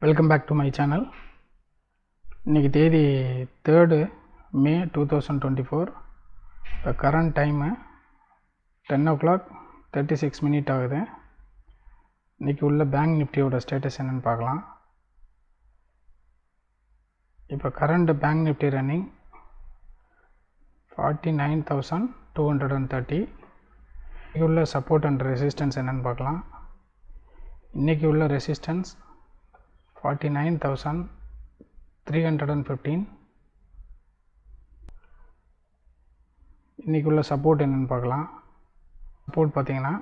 Welcome back to my channel. இன்னைக்கு தேதி 3rd May 2024. The current time 10 o'clock 36 minutes ஆகுது. இன்னைக்கு உள்ள பேங்க் நிஃப்டியோட ஸ்டேட்டஸ் என்னன்னு பார்க்கலாம். இப்போ கரண்ட் பேங்க் நிஃப்டி ரன்னிங் 49,230. இன்னைக்கு உள்ள சப்போர்ட் அண்ட் ரெசிஸ்டன்ஸ் என்னன்னு பார்க்கலாம். இன்னைக்கு உள்ள ரெசிஸ்டன்ஸ் 49,315. இன்னைக்கு உள்ள சப்போர்ட் என்னன்னு பார்க்கலாம். சப்போர்ட் பார்த்தீங்கன்னா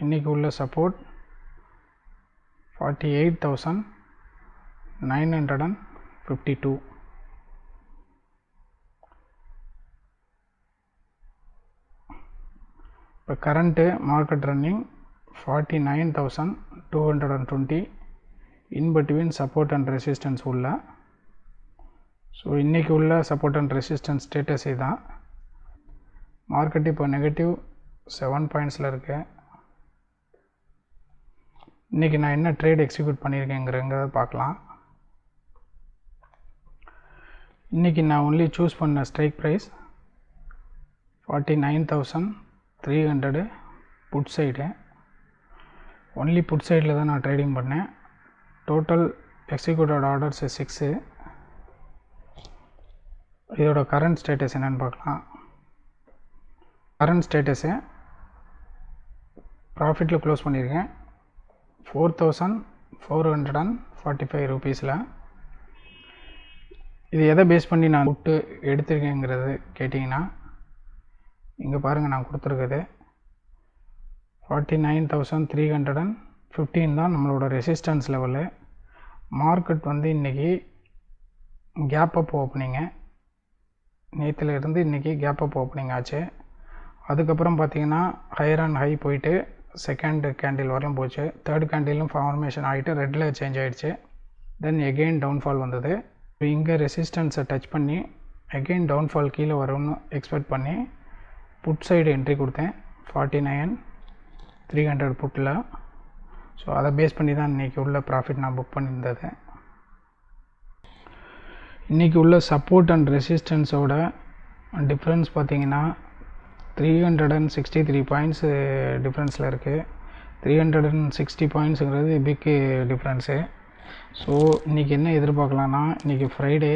இன்னைக்கு உள்ள சப்போர்ட் 48,952. இப்போ current market running 49,220. in between support and resistance உள்ள. ஸோ இன்றைக்கி உள்ள சப்போர்ட் அண்ட் ரெசிஸ்டன்ஸ் ஸ்டேட்டஸ் இதுதான். மார்க்கெட் இப்போ -7 பாயிண்ட்ஸில் இருக்கு. இன்றைக்கி நான் என்ன ட்ரேட் எக்ஸிக்யூட் பண்ணியிருக்கேங்கிறத பார்க்கலாம். இன்றைக்கி நான் ஒன்லி சூஸ் பண்ண strike price 49,300 put side. Only put சைடில் தான் நான் ட்ரேடிங் பண்ணேன். Total executed orders 6. இதோட கரண்ட் ஸ்டேட்டஸ் என்னென்னு பார்க்கலாம். கரண்ட் ஸ்டேட்டஸு ப்ராஃபிட்டில் க்ளோஸ் பண்ணியிருக்கேன் 4,445 ரூபீஸில். இது எதை பேஸ் பண்ணி நான் புட்டு எடுத்திருக்கேங்கிறது கேட்டிங்கன்னா இங்கே பாருங்கள், நான் கொடுத்துருக்குது 49,315 தான் நம்மளோட ரெசிஸ்டன்ஸ் லெவலு. மார்க்கெட் வந்து இன்றைக்கி கேப் அப் ஓப்பனிங்கு, நேற்றுல இருந்து இன்றைக்கி கேப் அப் ஓப்பனிங் ஆச்சு. அதுக்கப்புறம் பார்த்திங்கன்னா ஹையர் அண்ட் ஹை போயிட்டு செகண்ட் கேண்டில் வரலும் போச்சு. தேர்ட் கேண்டிலும் ஃபார்மேஷன் ஆகிட்டு ரெட்டில் சேஞ்ச் ஆகிடுச்சு. தென் எகெயின் டவுன்ஃபால் வந்தது. இங்கே ரெசிஸ்டன்ஸை டச் பண்ணி எகெயின் டவுன்ஃபால் கீழே வரும்னு எக்ஸ்பெக்ட் பண்ணி புட் சைடு என்ட்ரி கொடுத்தேன் 49,300 புட்டில். ஸோ அதை பேஸ் பண்ணி தான் இன்றைக்கி உள்ள ப்ராஃபிட் நான் புக் பண்ணியிருந்தது. இன்றைக்கி உள்ள சப்போர்ட் அண்ட் ரெசிஸ்டன்ஸோட டிஃப்ரென்ஸ் பார்த்திங்கன்னா 363 பாயிண்ட்ஸ் டிஃப்ரென்ஸில் இருக்குது. 360 பாயிண்ட்ஸுங்கிறது பிக் டிஃப்ரென்ஸு. ஸோ இன்றைக்கி என்ன எதிர்பார்க்கலான்னா, இன்றைக்கி ஃப்ரைடே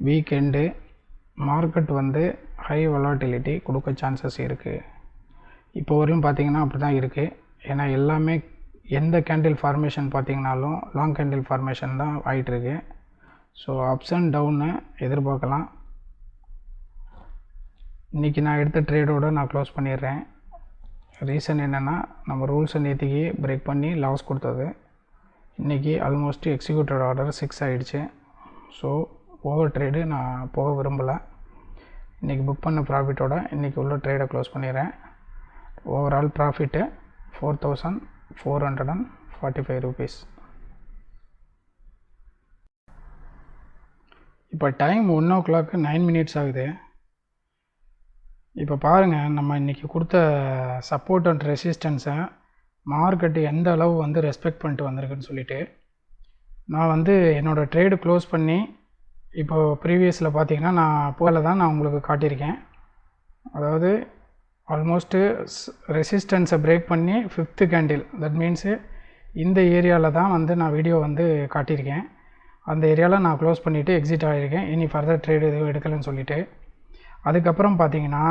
வீக்கெண்டு, மார்க்கெட் வந்து ஹை வொலாட்டிலிட்டி கொடுக்க சான்சஸ் இருக்குது. இப்போ வரையும் பார்த்திங்கன்னா அப்படி தான் இருக்குது. ஏன்னா எல்லாமே எந்த கேண்டில் ஃபார்மேஷன் பார்த்திங்கனாலும் லாங் கேண்டில் ஃபார்மேஷன் தான் ஆகிட்டுருக்கு. ஸோ அப்ஸ் அண்ட் டவுன்னு எதிர்பார்க்கலாம். இன்றைக்கி நான் எடுத்த ட்ரேடோடு நான் க்ளோஸ் பண்ணிடுறேன். ரீசன் என்னென்னா, நம்ம ரூல்ஸை நேற்றுக்கு பிரேக் பண்ணி லாஸ் கொடுத்தது. இன்றைக்கி ஆல்மோஸ்ட் எக்ஸிக்யூட்டட் ஆர்டர் 6 ஆகிடுச்சு. ஸோ ஓவர் ட்ரேடு நான் போக விரும்பலை. இன்றைக்கி புக் பண்ண ப்ராஃபிட்டோட இன்றைக்கி உள்ள ட்ரேடை க்ளோஸ் பண்ணிடுறேன். Overall profit 4,445 rupees. இப்போ டைம் 1 o'clock 9 minutes ஆகுது. இப்போ பாருங்கள், நம்ம இன்றைக்கி கொடுத்த சப்போர்ட் அண்ட் ரெசிஸ்டன்ஸை மார்க்கெட்டு எந்த அளவு வந்து ரெஸ்பெக்ட் பண்ணிட்டு வந்திருக்குன்னு சொல்லிவிட்டு நான் வந்து என்னோடய ட்ரேடு க்ளோஸ் பண்ணி இப்போது ப்ரீவியஸில் பார்த்திங்கன்னா நான் போல தான் நான் உங்களுக்கு காட்டியிருக்கேன். அதாவது ஆல்மோஸ்ட்டு ரெசிஸ்டன்ஸை பிரேக் பண்ணி 5th கேண்டில், தட் மீன்ஸு இந்த ஏரியாவில் தான் வந்து நான் வீடியோ வந்து காட்டியிருக்கேன். அந்த ஏரியாவில் நான் க்ளோஸ் பண்ணிவிட்டு எக்ஸிட் ஆகியிருக்கேன். இனி ஃபர்தர் ட்ரேடு எதுவும் எடுக்கலைன்னு சொல்லிவிட்டு. அதுக்கப்புறம் பார்த்திங்கன்னா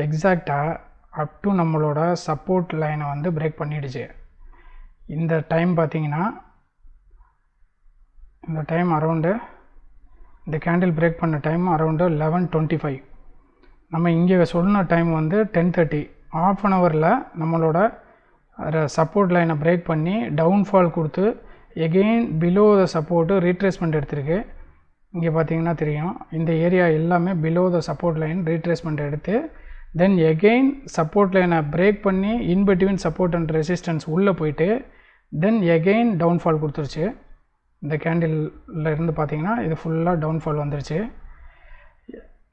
எக்ஸாக்டாக அப் டு நம்மளோட சப்போர்ட் லைனை வந்து பிரேக் பண்ணிடுச்சு. இந்த டைம் பார்த்திங்கன்னா இந்த டைம் அரௌண்டு, இந்த கேண்டில் பிரேக் பண்ண டைம் அரௌண்டு 11:25. நம்ம இங்கே சொன்ன டைம் வந்து 10:30. ½ an ஹவரில் நம்மளோட சப்போர்ட் லைனை பிரேக் பண்ணி டவுன்ஃபால் கொடுத்து again below the support retracement எடுத்திருக்கு. இங்கே பார்த்தீங்கன்னா தெரியும், இந்த ஏரியா எல்லாமே below the support line retracement எடுத்து தென் எகெயின் சப்போர்ட் லைனை பிரேக் பண்ணி in between support and resistance உள்ளே போயிட்டு தென் எகெயின் டவுன்ஃபால் கொடுத்துருச்சு. இந்த கேண்டில் இருந்து பார்த்திங்கன்னா இது ஃபுல்லாக டவுன்ஃபால் வந்துருச்சு.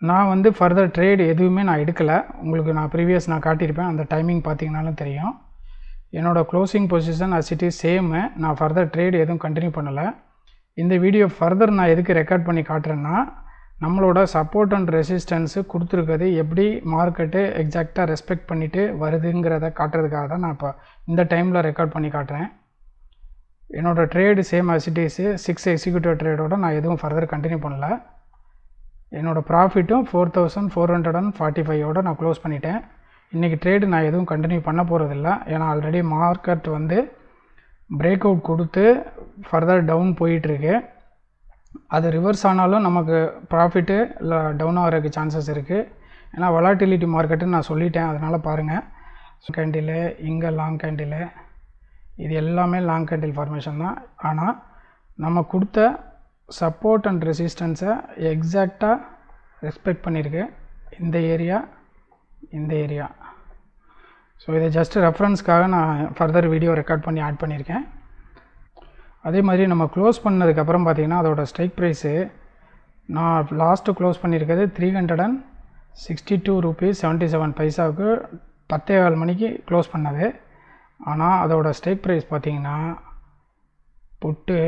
நான் வந்து ஃபர்தர் ட்ரேடு எதுவுமே நான் எடுக்கலை. உங்களுக்கு நான் ப்ரீவியஸ் நான் காட்டியிருப்பேன், அந்த டைமிங் பார்த்திங்கனாலும் தெரியும். என்னோடய closing position as it is சேமு. நான் ஃபர்தர் ட்ரேடு எதுவும் கண்டினியூ பண்ணலை. இந்த வீடியோ ஃபர்தர் நான் எதுக்கு ரெக்கார்ட் பண்ணி காட்டுறேன்னா, நம்மளோட சப்போர்ட் அண்ட் ரெசிஸ்டன்ஸு கொடுத்துருக்கிறது எப்படி மார்க்கெட்டு எக்ஸாக்டாக ரெஸ்பெக்ட் பண்ணிவிட்டு வருதுங்கிறத காட்டுறதுக்காக தான் நான் இப்போ இந்த டைமில் ரெக்கார்ட் பண்ணி காட்டுறேன். என்னோடய trade same as it is 6 executive ட்ரேடோட நான் எதுவும் ஃபர்தர் கண்டினியூ பண்ணல. என்னோடய ப்ராஃபிட்டும் 4445 நான் க்ளோஸ் பண்ணிட்டேன். இன்றைக்கி ட்ரேடு நான் எதுவும் கண்டினியூ பண்ண போகிறதில்ல. ஏன்னா ஆல்ரெடி மார்க்கெட் வந்து பிரேக் அவுட் கொடுத்து ஃபர்தர் டவுன் போயிட்டுருக்கு. அது ரிவர்ஸ் ஆனாலும் நமக்கு ப்ராஃபிட்டு இல்லை டவுன் ஆகிறதுக்கு சான்சஸ் இருக்குது. ஏன்னா வொலாட்டிலிட்டி மார்க்கெட்டுன்னு நான் சொல்லிட்டேன். அதனால் பாருங்கள், கேண்டிலு இங்கே லாங் கேண்டிலு இது எல்லாமே லாங் கேண்டில் ஃபார்மேஷன் தான். ஆனால் நம்ம கொடுத்த சப்போர்ட் அண்ட் ரெசிஸ்டன்ஸை எக்ஸாக்டாக ரெஸ்பெக்ட் பண்ணியிருக்கு. இந்த ஏரியா இந்த ஏரியா. ஸோ இதை ஜஸ்ட் ரெஃபரன்ஸ்க்காக நான் ஃபர்தர் வீடியோ ரெக்கார்ட் பண்ணி ஆட் பண்ணியிருக்கேன். அதே மாதிரி நம்ம க்ளோஸ் பண்ணதுக்கப்புறம் பார்த்திங்கன்னா அதோடய ஸ்ட்ரைக் ப்ரைஸு நான் லாஸ்ட்டு க்ளோஸ் பண்ணியிருக்கிறது 362 ரூபீஸ் 77 பைசாவுக்கு 10:15 மணிக்கு க்ளோஸ் பண்ணது. ஆனால் அதோடய ஸ்ட்ரைக் ப்ரைஸ் பார்த்திங்கன்னா புட்டு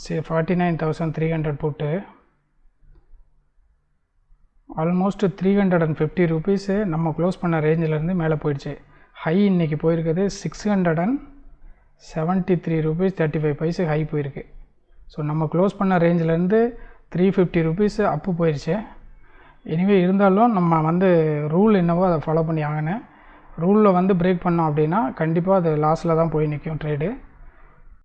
49,300 புட்டு ஆல்மோஸ்ட் 350 ரூபீஸு நம்ம க்ளோஸ் பண்ண ரேஞ்சிலேருந்து மேலே போயிடுச்சு. ஹை இன்றைக்கி போயிருக்குது 673 ரூபீஸ் 35 பைசு ஹை போயிருக்கு. ஸோ நம்ம க்ளோஸ் பண்ண ரேஞ்சிலேருந்து 350 ரூபீஸு அப்பு போயிடுச்சு. எனிவே இருந்தாலும் நம்ம வந்து ரூல் என்னவோ அதை ஃபாலோ பண்ணி ஆகினேன். ரூலில் வந்து பிரேக் பண்ணோம் அப்படின்னா கண்டிப்பாக அது லாஸில் தான் போய் நிற்கும் ட்ரேடு.